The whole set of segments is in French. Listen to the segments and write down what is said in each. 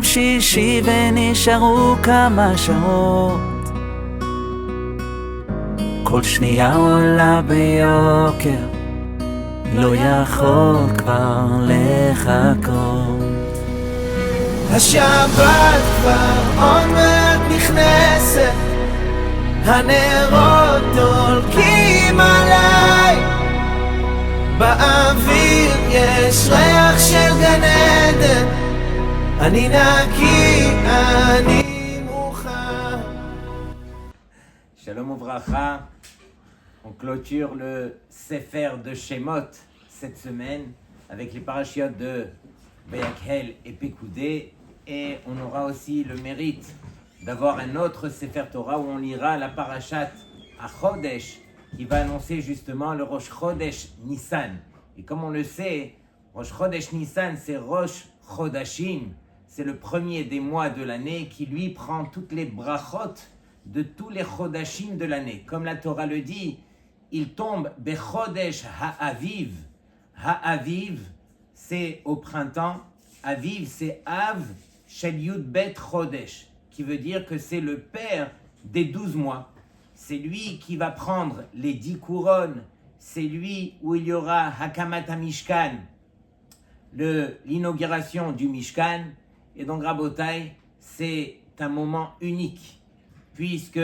שישי ונשארו כמה שעות, כל שנייה עולה ביוקר, לא יכול כבר לחכות. השבת כבר עוד מעט נכנסת, הנרות דולקים עליי, באוויר יש ריח של גן עדן, אני נקי, אני מוכן. Shalom Ouvracha, on clôture le Sefer de Shemot cette semaine avec les parachiotes de Vayakhel et Pekoudé, et on aura aussi le mérite d'avoir un autre Sefer Torah où on lira la parachat à Chodesh qui va annoncer justement le Rosh Chodesh Nissan. Et comme on le sait, Rosh Chodesh Nissan c'est Rosh Chodashim, c'est le premier des mois de l'année qui lui prend toutes les brachot de tous les Chodashim de l'année. Comme la Torah le dit, il tombe Bechodesh Ha'aviv. Ha'aviv, c'est au printemps. Aviv, c'est Av Shel Yud Bet Chodesh, qui veut dire que c'est le père des 12 mois. C'est lui qui va prendre les 10 couronnes. C'est lui où il y aura Hakamat HaMishkan, l'inauguration du Mishkan. Et donc, Rabotai, c'est un moment unique, puisque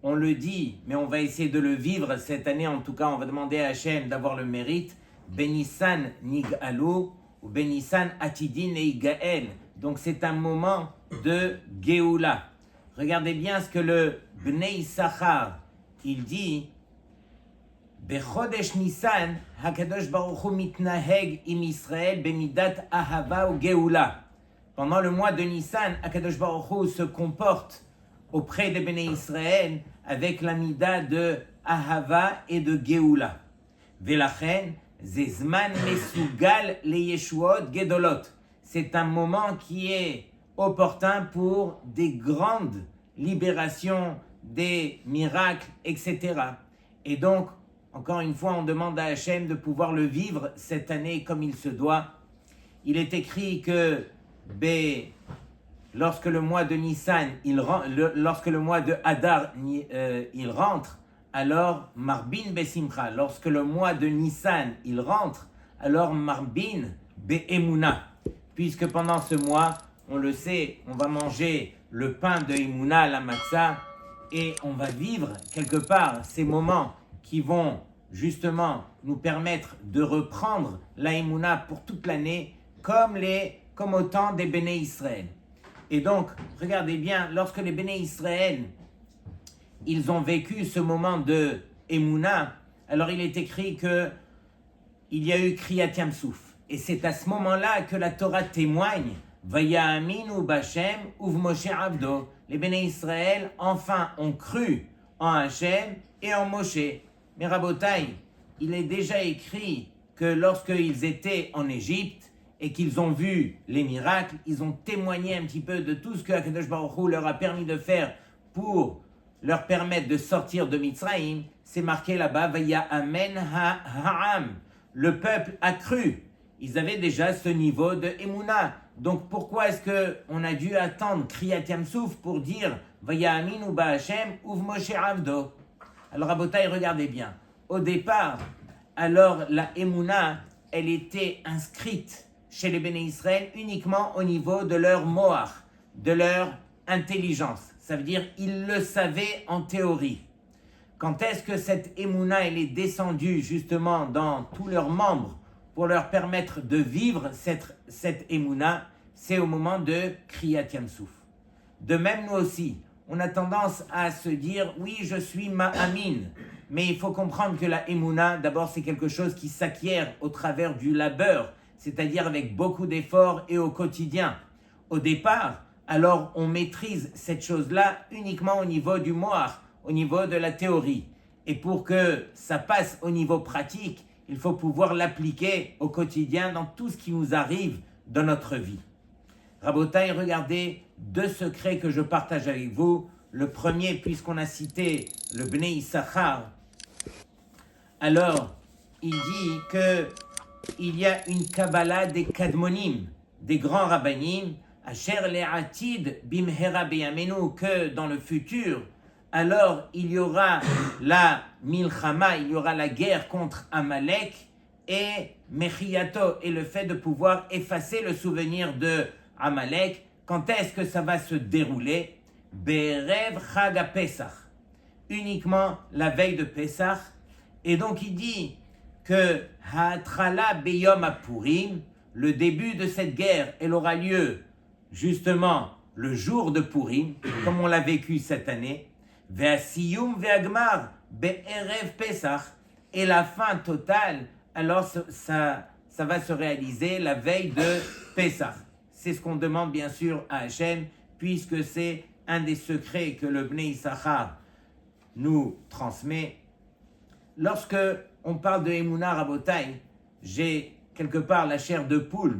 on le dit, mais on va essayer de le vivre cette année. En tout cas, on va demander à Hachem d'avoir le mérite. Benissan Nig'alu ou Benissan Atidin Neigael. Donc, c'est un moment de Geoula. Regardez bien ce que le Bnei Issachar, il dit. Bechodesh Nissan, Hakadosh Baruch Hu mitnaheg im Israël bemidat ahava ou Geoula. Pendant le mois de Nissan, Hakadosh Baruch Hu se comporte auprès des Béné Israël avec la mida de Ahava et de Geoula. Velachen, Zezman Mesugal le Yeshuot Gedolot. C'est un moment qui est opportun pour des grandes libérations, des miracles, etc. Et donc, encore une fois, on demande à Hachem de pouvoir le vivre cette année comme il se doit. Il est écrit que lorsque le mois de Nissan, lorsque le mois de Hadar, il rentre, alors Marbin Besimcha. Lorsque le mois de Nissan, il rentre, alors Marbin Be'emuna. Puisque pendant ce mois, on le sait, on va manger le pain de Emouna, la matzah, et on va vivre quelque part ces moments qui vont justement nous permettre de reprendre la Emouna pour toute l'année, comme au temps des Béné Israël. Et donc, regardez bien, lorsque les Béné Israël, ils ont vécu ce moment de Emouna, alors il est écrit que il y a eu Kriyat Yamsouf. Et c'est à ce moment-là que la Torah témoigne, Vaya'aminu B'Hashem uv Moshe Avdo. Les Béné Israël, enfin, ont cru en Hachem et en Moshe. Mais Rabotai, il est déjà écrit que lorsqu'ils étaient en Égypte, et qu'ils ont vu les miracles, ils ont témoigné un petit peu de tout ce que Akadosh Baruch Hu leur a permis de faire pour leur permettre de sortir de Mitzrayim. C'est marqué là-bas, Vaya Amen Ha'am. Le peuple a cru. Ils avaient déjà ce niveau de Emouna. Donc pourquoi est-ce qu'on a dû attendre Kriyat Yamsouf pour dire Vaya Aminu Ba'Hashem uv Moshe Avdo? Alors Rabotai, regardez bien. Au départ, alors la Emouna, elle était inscrite chez les Béné Israël uniquement au niveau de leur moach, de leur intelligence. Ça veut dire ils le savaient en théorie. Quand est-ce que cette Emouna elle est descendue justement dans tous leurs membres pour leur permettre de vivre cette Emouna? C'est au moment de Kriyat Yamsouf. De même, nous aussi, on a tendance à se dire oui, je suis ma'amin. Mais il faut comprendre que la Emouna, d'abord, c'est quelque chose qui s'acquiert au travers du labeur, c'est-à-dire avec beaucoup d'efforts et au quotidien. Au départ, alors on maîtrise cette chose-là uniquement au niveau du moach, au niveau de la théorie. Et pour que ça passe au niveau pratique, il faut pouvoir l'appliquer au quotidien dans tout ce qui nous arrive dans notre vie. Rabotai, regardez deux secrets que je partage avec vous. Le premier, puisqu'on a cité le Bnei Issachar, alors il dit que il y a une Kabbalah des Kadmonim, des grands rabbinim, Asher le'atid bimhera beyamenu, que dans le futur, alors il y aura la milchama, il y aura la guerre contre Amalek, et mechiyato, et le fait de pouvoir effacer le souvenir de Amalek. Quand est-ce que ça va se dérouler? Berev Chag HaPesach, uniquement la veille de Pesach. Et donc il dit que Ha'atrala Beyom HaPurim, le début de cette guerre, elle aura lieu justement le jour de Purim, comme on l'a vécu cette année. Ve'asiyum ve'agmar be'erev Pesach, et la fin totale, alors ça va se réaliser la veille de Pesach. C'est ce qu'on demande bien sûr à Hachem, puisque c'est un des secrets que le Bnei Issachar nous transmet. Lorsque on parle de Emouna Rabotai, j'ai quelque part la chair de poule.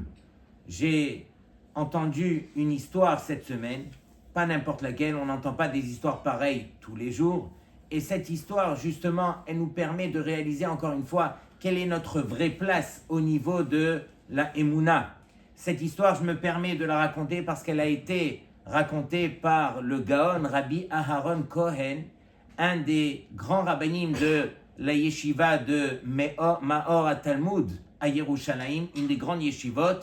J'ai entendu une histoire cette semaine, pas n'importe laquelle, on n'entend pas des histoires pareilles tous les jours. Et cette histoire, justement, elle nous permet de réaliser encore une fois quelle est notre vraie place au niveau de la Emouna. Cette histoire, je me permets de la raconter parce qu'elle a été racontée par le Gaon Rabbi Aharon Cohen, un des grands rabbinim de la yeshiva de Maor HaTalmud à Yerushalayim, une des grandes yeshivot.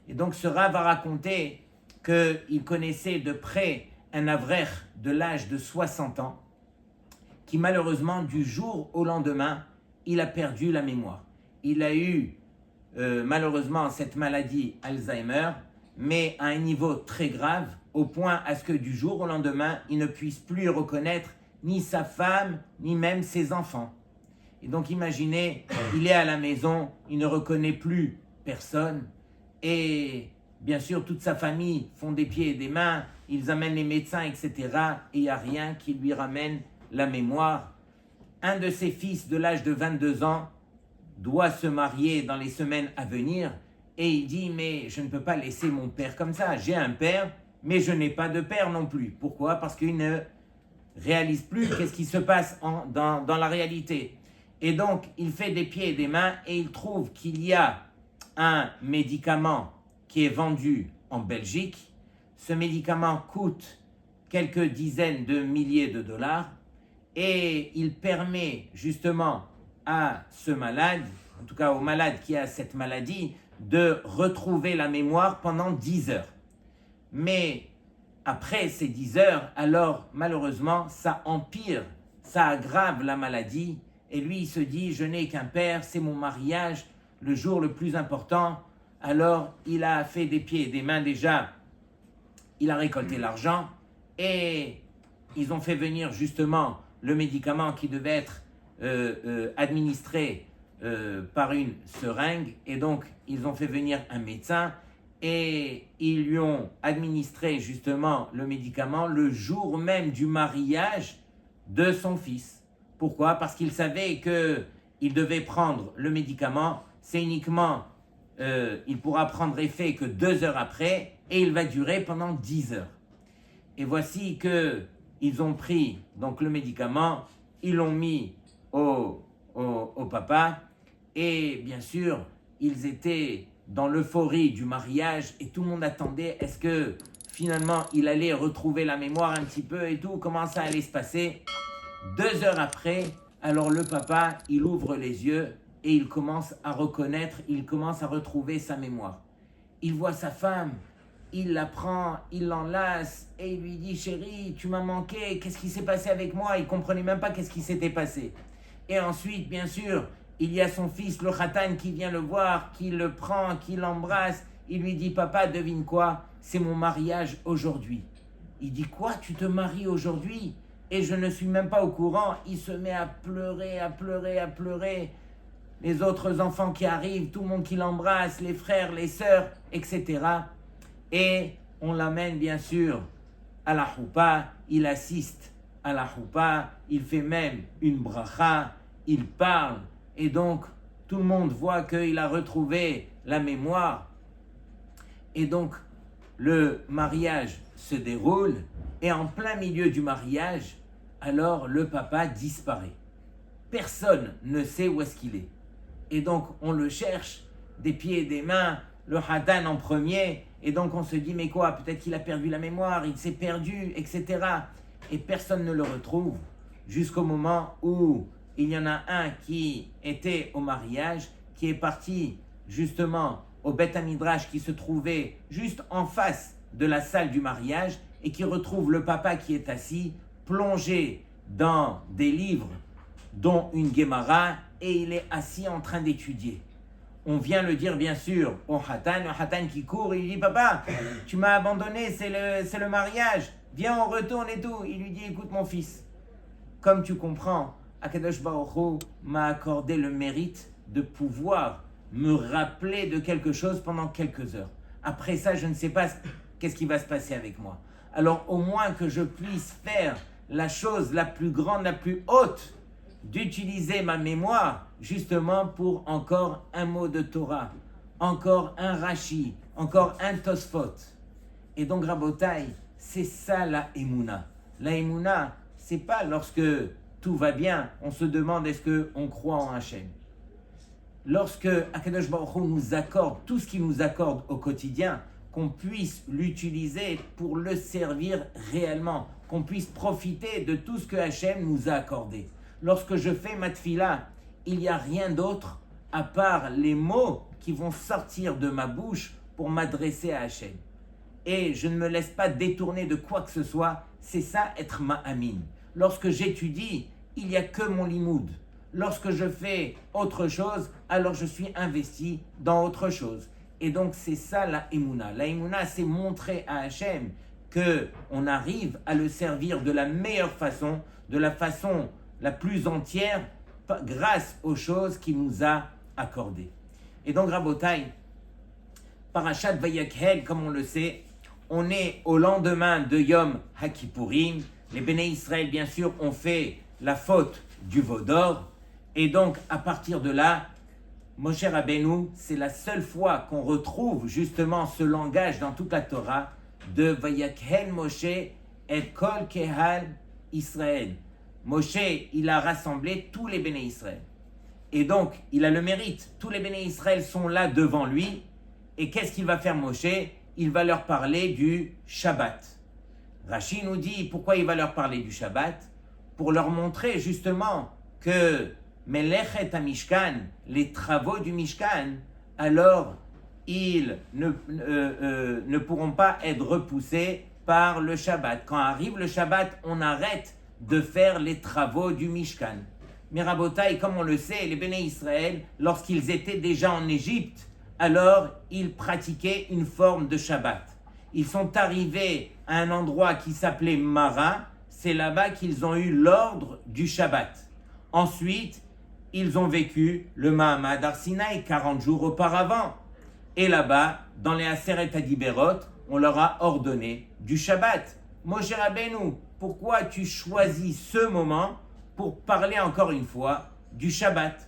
Et donc ce Rav va raconter qu'il connaissait de près un avrech de l'âge de 60 ans qui malheureusement du jour au lendemain, il a perdu la mémoire. Il a eu malheureusement cette maladie Alzheimer, mais à un niveau très grave, au point à ce que du jour au lendemain, il ne puisse plus reconnaître ni sa femme, ni même ses enfants. Et donc imaginez, il est à la maison, il ne reconnaît plus personne, et bien sûr toute sa famille font des pieds et des mains, ils amènent les médecins, etc. Et il n'y a rien qui lui ramène la mémoire. Un de ses fils de l'âge de 22 ans doit se marier dans les semaines à venir, et il dit, mais je ne peux pas laisser mon père comme ça, j'ai un père, mais je n'ai pas de père non plus. Pourquoi? Parce qu'il ne réalise plus qu'est-ce qui se passe dans la réalité. Et donc, il fait des pieds et des mains et il trouve qu'il y a un médicament qui est vendu en Belgique. Ce médicament coûte quelques dizaines de milliers de dollars et il permet justement à ce malade, en tout cas au malade qui a cette maladie, de retrouver la mémoire pendant 10 heures. Mais après ces 10 heures, alors malheureusement, ça empire, ça aggrave la maladie. Et lui, il se dit, je n'ai qu'un père, c'est mon mariage, le jour le plus important. Alors, il a fait des pieds et des mains déjà. Il a récolté l'argent et ils ont fait venir justement le médicament qui devait être administré par une seringue. Et donc, ils ont fait venir un médecin et ils lui ont administré justement le médicament le jour même du mariage de son fils. Pourquoi? Parce qu'il savait qu'il devait prendre le médicament, c'est uniquement, il pourra prendre effet que 2 heures après, et il va durer pendant 10 heures. Et voici qu'ils ont pris donc le médicament, ils l'ont mis au papa, et bien sûr, ils étaient dans l'euphorie du mariage, et tout le monde attendait, est-ce que finalement il allait retrouver la mémoire un petit peu et tout, comment ça allait se passer? 2 heures après, alors le papa, il ouvre les yeux et il commence à reconnaître, il commence à retrouver sa mémoire. Il voit sa femme, il la prend, il l'enlace et il lui dit, chérie, tu m'as manqué, qu'est-ce qui s'est passé avec moi? Il ne comprenait même pas qu'est-ce qui s'était passé. Et ensuite, bien sûr, il y a son fils, le khatan, qui vient le voir, qui le prend, qui l'embrasse. Il lui dit, papa, devine quoi? C'est mon mariage aujourd'hui. Il dit, quoi? Tu te maries aujourd'hui? Et je ne suis même pas au courant. Il se met à pleurer, à pleurer, à pleurer. Les autres enfants qui arrivent, tout le monde qui l'embrasse, les frères, les sœurs, etc. Et on l'amène bien sûr à la choupa. Il assiste à la choupa. Il fait même une bracha. Il parle. Et donc, tout le monde voit qu'il a retrouvé la mémoire. Et donc, le mariage se déroule. Et en plein milieu du mariage, alors le papa disparaît. Personne ne sait où est-ce qu'il est. Et donc on le cherche des pieds et des mains, le khatan en premier, Et donc on se dit, mais quoi, peut-être qu'il a perdu la mémoire, il s'est perdu, etc. Et personne ne le retrouve jusqu'au moment où il y en a un qui était au mariage, qui est parti justement au Beth Midrash qui se trouvait juste en face de la salle du mariage et qui retrouve le papa qui est assis, plongé dans des livres dont une Gemara, et il est assis en train d'étudier. On vient le dire bien sûr au Hatan qui court, il lui dit, papa, tu m'as abandonné, c'est le mariage, viens on retourne et tout. Il lui dit, écoute mon fils, comme tu comprends, Akadosh Baruch Hu m'a accordé le mérite de pouvoir me rappeler de quelque chose pendant quelques heures. Après ça, je ne sais pas qu'est-ce qui va se passer avec moi. Alors au moins que je puisse faire la chose la plus grande, la plus haute, d'utiliser ma mémoire justement pour encore un mot de Torah, encore un Rashi, encore un Tosfot. Et donc Rabotai, c'est ça la Emouna. La Emouna, c'est pas lorsque tout va bien, on se demande est-ce qu'on croit en Hachem. Lorsque Akadosh Baruch Hu nous accorde tout ce qu'il nous accorde au quotidien, qu'on puisse l'utiliser pour le servir réellement, qu'on puisse profiter de tout ce que Hachem nous a accordé. Lorsque je fais ma tfila, il n'y a rien d'autre à part les mots qui vont sortir de ma bouche pour m'adresser à Hachem. Et je ne me laisse pas détourner de quoi que ce soit, c'est ça être ma'amin. Lorsque j'étudie, il n'y a que mon limoud. Lorsque je fais autre chose, alors je suis investi dans autre chose. Et donc c'est ça la Emouna. La Emouna, c'est montrer à Hachem qu'on arrive à le servir de la meilleure façon, de la façon la plus entière, grâce aux choses qu'il nous a accordées. Et donc Rabotai, Parashat Vayakhel, comme on le sait, on est au lendemain de Yom HaKippurim. Les Béné Israël, bien sûr, ont fait la faute du veau d'or. Et donc, à partir de là, Moshe Rabbeinu, c'est la seule fois qu'on retrouve justement ce langage dans toute la Torah de Vayakhel Moshe et Kol Kehal Israël. Moshe, il a rassemblé tous les Béné Israël. Et donc, il a le mérite. Tous les Béné Israël sont là devant lui. Et qu'est-ce qu'il va faire Moshe? Il va leur parler du Shabbat. Rashi nous dit pourquoi il va leur parler du Shabbat, pour leur montrer justement que Melechet HaMishkan, les travaux du Mishkan, alors ils ne pourront pas être repoussés par le Shabbat. Quand arrive le Shabbat, on arrête de faire les travaux du Mishkan. Mais Rabotai, comme on le sait, les Béné Israël, lorsqu'ils étaient déjà en Égypte, alors ils pratiquaient une forme de Shabbat. Ils sont arrivés à un endroit qui s'appelait Mara, c'est là-bas qu'ils ont eu l'ordre du Shabbat. Ensuite, ils ont vécu le Mahamad Har Sinaï 40 jours auparavant. Et là-bas, dans les Aseret Adiberot, on leur a ordonné du Shabbat. Moshe Rabbeinu, pourquoi tu choisis ce moment pour parler encore une fois du Shabbat?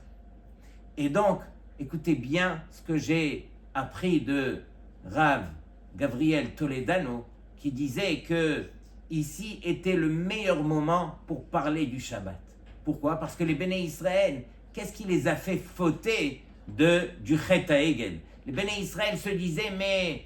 Et donc, écoutez bien ce que j'ai appris de Rav Gabriel Toledano, qui disait que ici était le meilleur moment pour parler du Shabbat. Pourquoi? Parce que les Béné Israël, qu'est-ce qui les a fait fauter du Chet HaEgel? Les Béné Israël se disaient, mais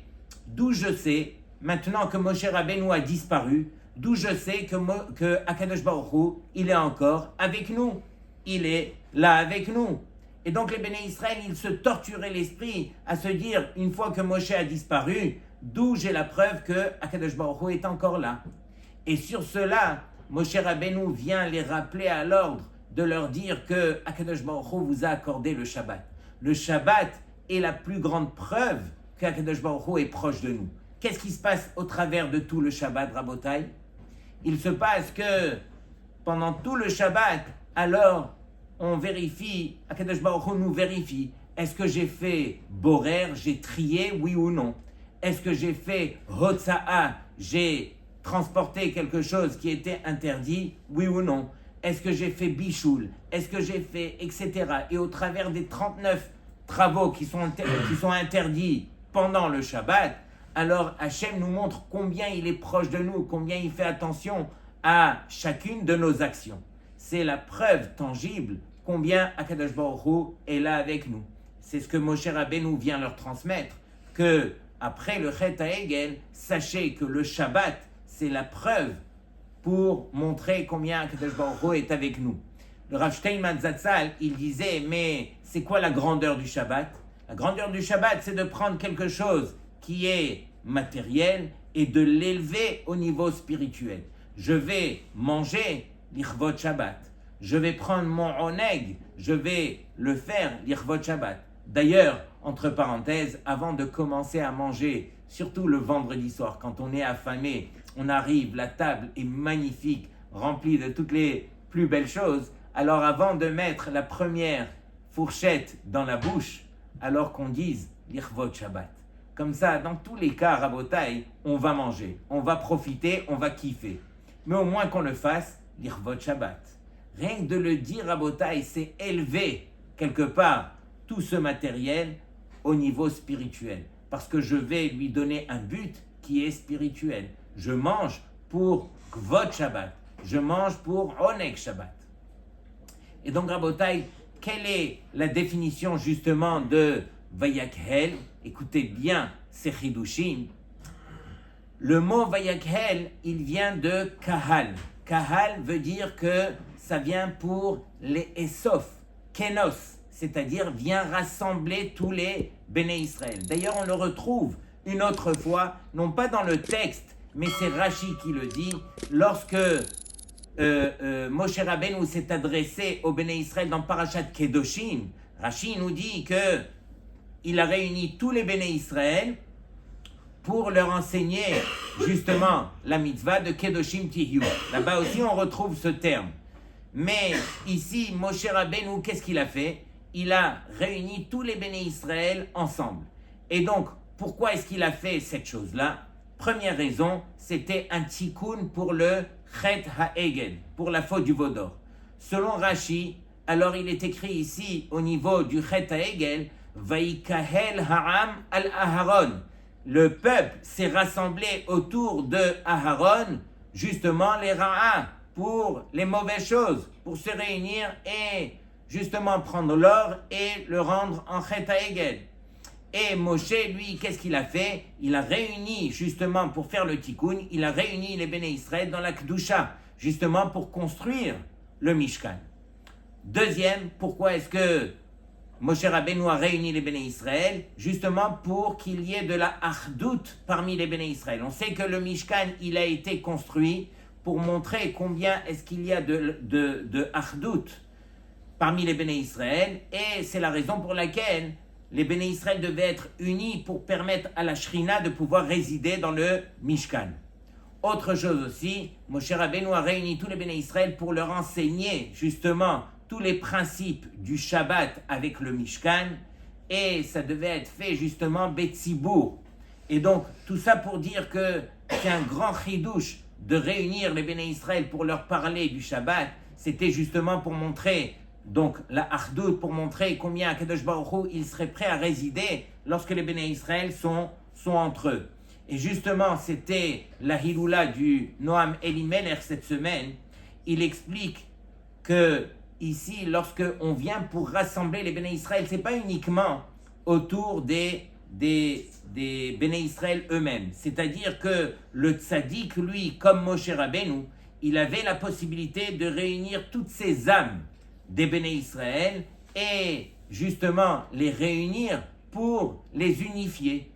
d'où je sais, maintenant que Moshe Rabbeinu a disparu, d'où je sais que Akadosh Baruch Hu, il est encore avec nous. Il est là avec nous. Et donc les Béné Israël, ils se torturaient l'esprit à se dire, une fois que Moshe a disparu, d'où j'ai la preuve que Akadosh Baruch Hu est encore là. Et sur cela, Moshe Rabbeinu vient les rappeler à l'ordre de leur dire que Akadosh Baruch Hu vous a accordé le Shabbat. Le Shabbat est la plus grande preuve qu'Akadosh Baruch Hu est proche de nous. Qu'est-ce qui se passe au travers de tout le Shabbat, Rabotai? Il se passe que pendant tout le Shabbat, alors on vérifie, Akadosh Baruch Hu nous vérifie. Est-ce que j'ai fait borer, j'ai trié, oui ou non? Est-ce que j'ai fait hotza'a, j'ai transporté quelque chose qui était interdit, oui ou non? Est-ce que j'ai fait bichoul? Est-ce que j'ai fait, etc. Et au travers des 39 travaux qui sont interdits pendant le Shabbat, alors Hachem nous montre combien il est proche de nous, combien il fait attention à chacune de nos actions. C'est la preuve tangible combien Akadosh Baruch Hu est là avec nous. C'est ce que Moshe Rabbeinu vient leur transmettre, que après le Chet HaEgel, sachez que le Shabbat, c'est la preuve pour montrer combien Akadosh Baruch Hu est avec nous. Le Rav Steinman Zatzal, il disait, mais c'est quoi la grandeur du Shabbat? La grandeur du Shabbat, c'est de prendre quelque chose qui est matériel et de l'élever au niveau spirituel. Je vais manger l'Ichvot Shabbat. Je vais prendre mon oneg, je vais le faire l'Ichvot Shabbat. D'ailleurs, entre parenthèses, avant de commencer à manger, surtout le vendredi soir, quand on est affamé, on arrive, la table est magnifique, remplie de toutes les plus belles choses. Alors avant de mettre la première fourchette dans la bouche, alors qu'on dise l'Ichvot Shabbat. Comme ça, dans tous les cas, Rabotai, on va manger, on va profiter, on va kiffer. Mais au moins qu'on le fasse, l'Ichvot Shabbat. Rien que de le dire, Rabotai, c'est élever quelque part tout ce matériel au niveau spirituel. Parce que je vais lui donner un but qui est spirituel. Je mange pour Kvod Shabbat. Je mange pour Oneg Shabbat. Et donc, Rabotai, quelle est la définition justement de Vayakhel? Écoutez bien ces chidushim. Le mot Vayakhel, il vient de Kahal. Kahal veut dire que ça vient pour les Esof, Kenos, c'est-à-dire vient rassembler tous les Béné Israël. D'ailleurs, on le retrouve une autre fois, non pas dans le texte, mais c'est Rashi qui le dit, lorsque Moshe Rabbeinu s'est adressé aux Béné Israël dans Parashat Kedoshim. Rashi nous dit que il a réuni tous les Béné Israël pour leur enseigner justement la mitzvah de Kedoshim Tihiu. Là-bas aussi on retrouve ce terme. Mais ici, Moshe Rabbeinu, qu'est-ce qu'il a fait? Il a réuni tous les Béné Israël ensemble. Et donc, pourquoi est-ce qu'il a fait cette chose-là? Première raison, c'était un tikkun pour le Chet HaEgel, pour la faute du veau d'or. Selon Rashi, alors il est écrit ici au niveau du Chet HaEgel, Vaikahel Ha'am al-Aharon. Le peuple s'est rassemblé autour de Aharon, justement les Ra'a, pour les mauvaises choses, pour se réunir et justement prendre l'or et le rendre en Chet HaEgel. Et Moshe, lui, qu'est-ce qu'il a fait? Il a réuni, justement, pour faire le tikkun, il a réuni les Béné Israël dans la Kedusha, justement pour construire le Mishkan. Deuxième, pourquoi est-ce que Moshe Rabbeinu a réuni les Béné Israël? Justement pour qu'il y ait de la Achdout parmi les Béné Israël. On sait que le Mishkan, il a été construit pour montrer combien est-ce qu'il y a de Achdout parmi les Béné Israël, et c'est la raison pour laquelle les Béné Israël devaient être unis pour permettre à la Shrina de pouvoir résider dans le Mishkan. Autre chose aussi, Moshe Rabbeinu a réuni tous les Béné Israël pour leur enseigner justement tous les principes du Shabbat avec le Mishkan, et ça devait être fait justement Betzibour. Et donc, tout ça pour dire que c'est un grand chidouche de réunir les Béné Israël pour leur parler du Shabbat. C'était justement pour montrer donc la Achdout, pour montrer combien Akadosh Baruch Hu, il serait prêt à résider lorsque les Béné Israël sont entre eux. Et justement, c'était la Hiloula du Noam Elimelech cette semaine. Il explique que ici, lorsque on vient pour rassembler les Béné Israël, c'est pas uniquement autour des Béné Israël eux-mêmes. C'est-à-dire que le tzaddik, lui, comme Moshe Rabbeinu, il avait la possibilité de réunir toutes ces âmes des Béné Israël et justement les réunir pour les unifier.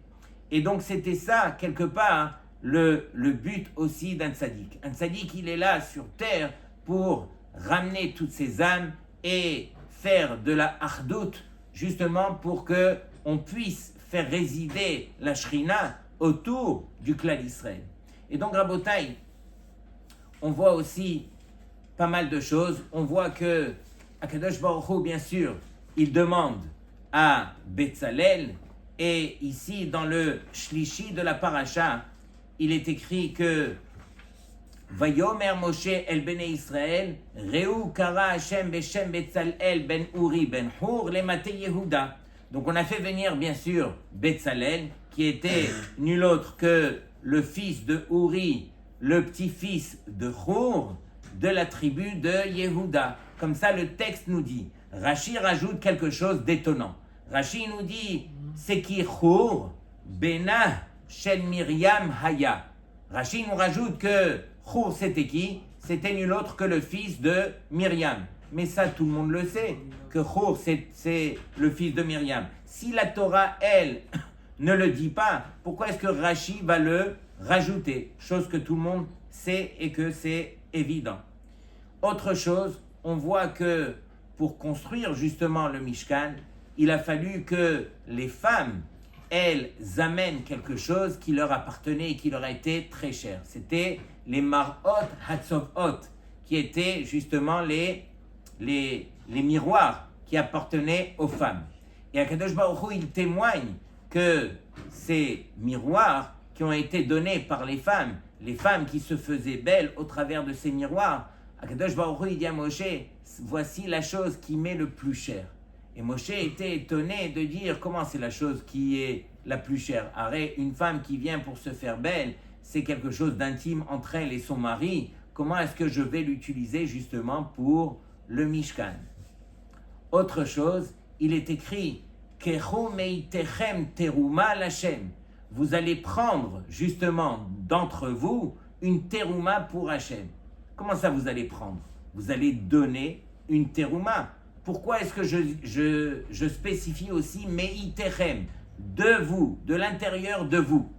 Et donc c'était ça, quelque part, le but aussi d'un tzaddik. Un tzaddik, il est là sur terre pour ramener toutes ces âmes et faire de la Achdout, justement pour que on puisse faire résider la Shrina autour du clan d'Israël. Et donc, Rabotai, on voit aussi pas mal de choses. On voit que Akadosh Baruch Hu, bien sûr, il demande à Betzalel, et ici, dans le Shlishi de la Paracha, il est écrit que Vayomer Moshe el Bnei Israël, Reu kara Hashem beshem Betzalel ben Uri ben Hur le Mate Yehuda. Donc on a fait venir bien sûr Betzalel, qui était nul autre que le fils de Uri, le petit-fils de Hur, de la tribu de Yehuda. Comme ça le texte nous dit. Rashi rajoute quelque chose d'étonnant. Rashi nous dit, c'est qui Hur, Benah Shel Miriam Haya. Rashi nous rajoute que Hur c'était qui? C'était nul autre que le fils de Myriam. Mais ça, tout le monde le sait, que Hur c'est le fils de Myriam. Si la Torah, elle, ne le dit pas, pourquoi est-ce que Rashi va le rajouter? Chose que tout le monde sait et que c'est évident. Autre chose, on voit que pour construire justement le Mishkan, il a fallu que les femmes, elles amènent quelque chose qui leur appartenait et qui leur a été très cher. C'était les mar'ot hatzovot, qui étaient justement les miroirs qui appartenaient aux femmes. Et Akadosh Baruch Hu, il témoigne que ces miroirs qui ont été donnés par les femmes qui se faisaient belles au travers de ces miroirs, Akadosh Baruch Hu, il dit à Moshe, voici la chose qui m'est le plus chère. Et Moshe était étonné de dire comment c'est la chose qui est la plus chère. Arrête, une femme qui vient pour se faire belle, c'est quelque chose d'intime entre elle et son mari. Comment est-ce que je vais l'utiliser justement pour le Mishkan? Autre chose, il est écrit Kechu meitechem teruma l'Hashem. Vous allez prendre justement d'entre vous une terouma pour Hachem. Comment ça vous allez prendre? Vous allez donner une terouma. Pourquoi est-ce que je spécifie aussi meitechem, de vous, de l'intérieur de vous?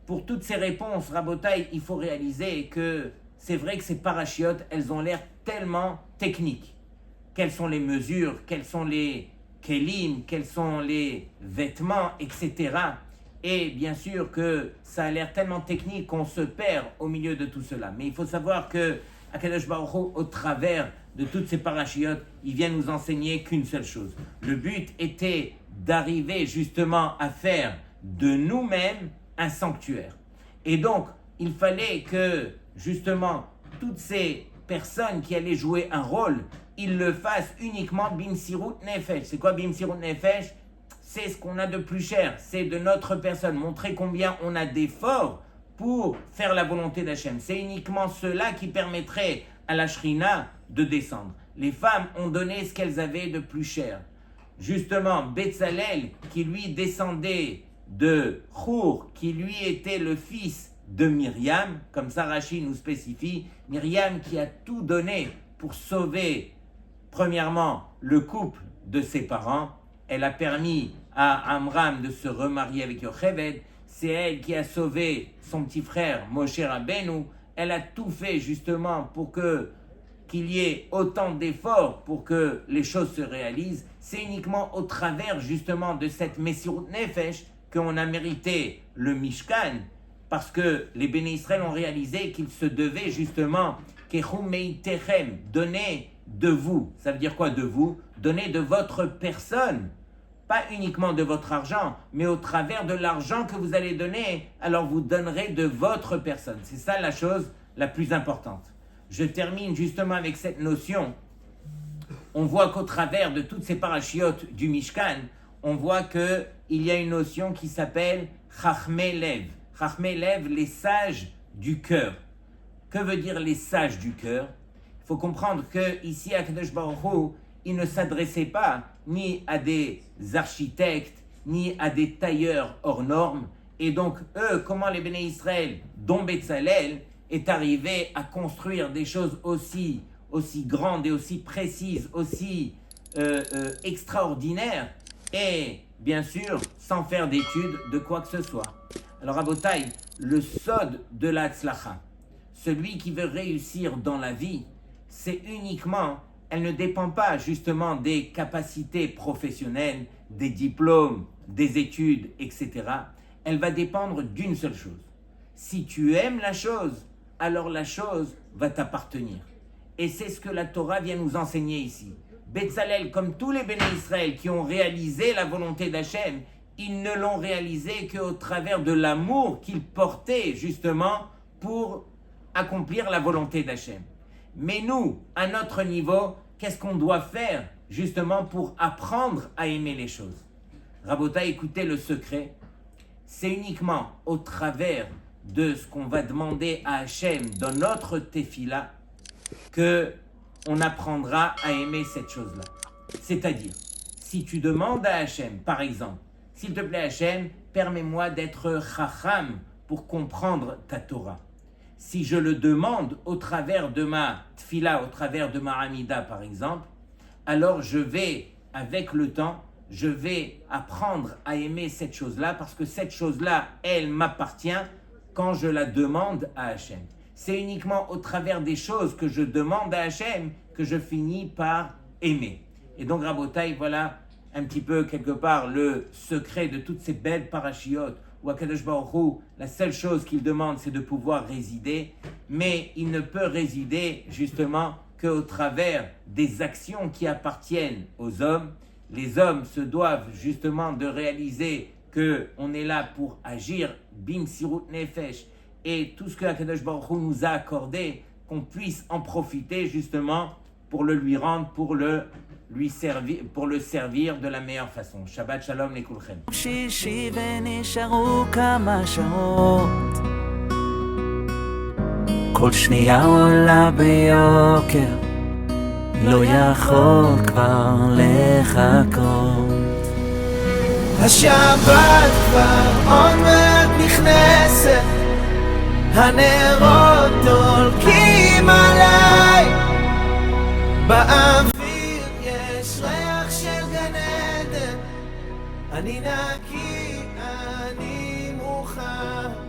Pour toutes ces réponses, Rabotai, il faut réaliser que c'est vrai que ces parachiotes, elles ont l'air tellement techniques. Quelles sont les mesures, quels sont les kelim, quels sont les vêtements, etc. Et bien sûr que ça a l'air tellement technique qu'on se perd au milieu de tout cela. Mais il faut savoir que Akadosh Baruch Hu, au travers de toutes ces parachiotes, il vient nous enseigner qu'une seule chose. Le but était d'arriver justement à faire de nous-mêmes un sanctuaire. Et donc, il fallait que justement toutes ces personnes qui allaient jouer un rôle, ils le fassent uniquement bimsirut nefesh. C'est quoi bimsirut nefesh? C'est ce qu'on a de plus cher, c'est de notre personne, montrer combien on a d'efforts pour faire la volonté d'Hachem. C'est uniquement cela qui permettrait à la Shrina de descendre. Les femmes ont donné ce qu'elles avaient de plus cher. Justement, Betzalel, qui lui descendait de Hur, qui lui était le fils de Myriam, comme ça Rashi nous spécifie, Myriam qui a tout donné pour sauver, premièrement, le couple de ses parents. Elle a permis à Amram de se remarier avec Yocheved. C'est elle qui a sauvé son petit frère Moshe Rabbeinu. Elle a tout fait justement pour qu'il y ait autant d'efforts pour que les choses se réalisent. C'est uniquement au travers justement de cette Messirut Nefesh qu'on a mérité le Mishkan, parce que les Béné Israël ont réalisé qu'ils se devaient justement Kechu meitechem, donner de vous. Ça veut dire quoi de vous? Donner de votre personne. Pas uniquement de votre argent, mais au travers de l'argent que vous allez donner, alors vous donnerez de votre personne. C'est ça la chose la plus importante. Je termine justement avec cette notion. On voit qu'au travers de toutes ces parachiotes du Mishkan, on voit qu'il y a une notion qui s'appelle Chachmei Lev. Chachmei Lev, les sages du cœur. Que veut dire les sages du cœur? Il faut comprendre que ici à Kadosh Baruch Hu, il ne s'adressait pas ni à des architectes, ni à des tailleurs hors normes. Et donc, eux, comment les Béné Israël, dont Betzalel, est arrivé à construire des choses aussi grandes et aussi précises, aussi extraordinaires, et bien sûr, sans faire d'études de quoi que ce soit. Alors, Rabotai, le sod de la tzlacha, celui qui veut réussir dans la vie, c'est uniquement, elle ne dépend pas justement des capacités professionnelles, des diplômes, des études, etc. Elle va dépendre d'une seule chose. Si tu aimes la chose, alors la chose va t'appartenir. Et c'est ce que la Torah vient nous enseigner ici. Betzalel, comme tous les Béné Israël qui ont réalisé la volonté d'Hachem, ils ne l'ont réalisé qu'au travers de l'amour qu'ils portaient justement pour accomplir la volonté d'Hachem. Mais nous, à notre niveau, qu'est-ce qu'on doit faire justement pour apprendre à aimer les choses? Rabota, écoutez le secret. C'est uniquement au travers de ce qu'on va demander à Hachem dans notre tefila qu'on apprendra à aimer cette chose-là. C'est-à-dire, si tu demandes à Hachem, par exemple, s'il te plaît Hachem, permets-moi d'être chacham pour comprendre ta Torah. Si je le demande au travers de ma tfila, au travers de ma amida par exemple, alors je vais, avec le temps, je vais apprendre à aimer cette chose-là parce que cette chose-là, elle m'appartient quand je la demande à Hachem. C'est uniquement au travers des choses que je demande à Hachem que je finis par aimer. Et donc, Rabotai, voilà un petit peu quelque part le secret de toutes ces belles parachiotes où Akadosh Baruch Hu, la seule chose qu'il demande, c'est de pouvoir résider, mais il ne peut résider justement qu'au travers des actions qui appartiennent aux hommes. Les hommes se doivent justement de réaliser qu'on est là pour agir, bim sirut nefesh, et tout ce que Akadosh Baruch Hu nous a accordé, qu'on puisse en profiter justement pour le lui rendre, pour le servir de la meilleure façon. Shabbat shalom לכולכם. שישי ונשארו כמה שעות, כל שנייה עולה ביוקר, לא יכול כבר לחכות. השבת כבר עוד מעט נכנסת, הנרות דולקים עליי, באוויר יש ריח של גן עדן, אני נקי, אני מוכן.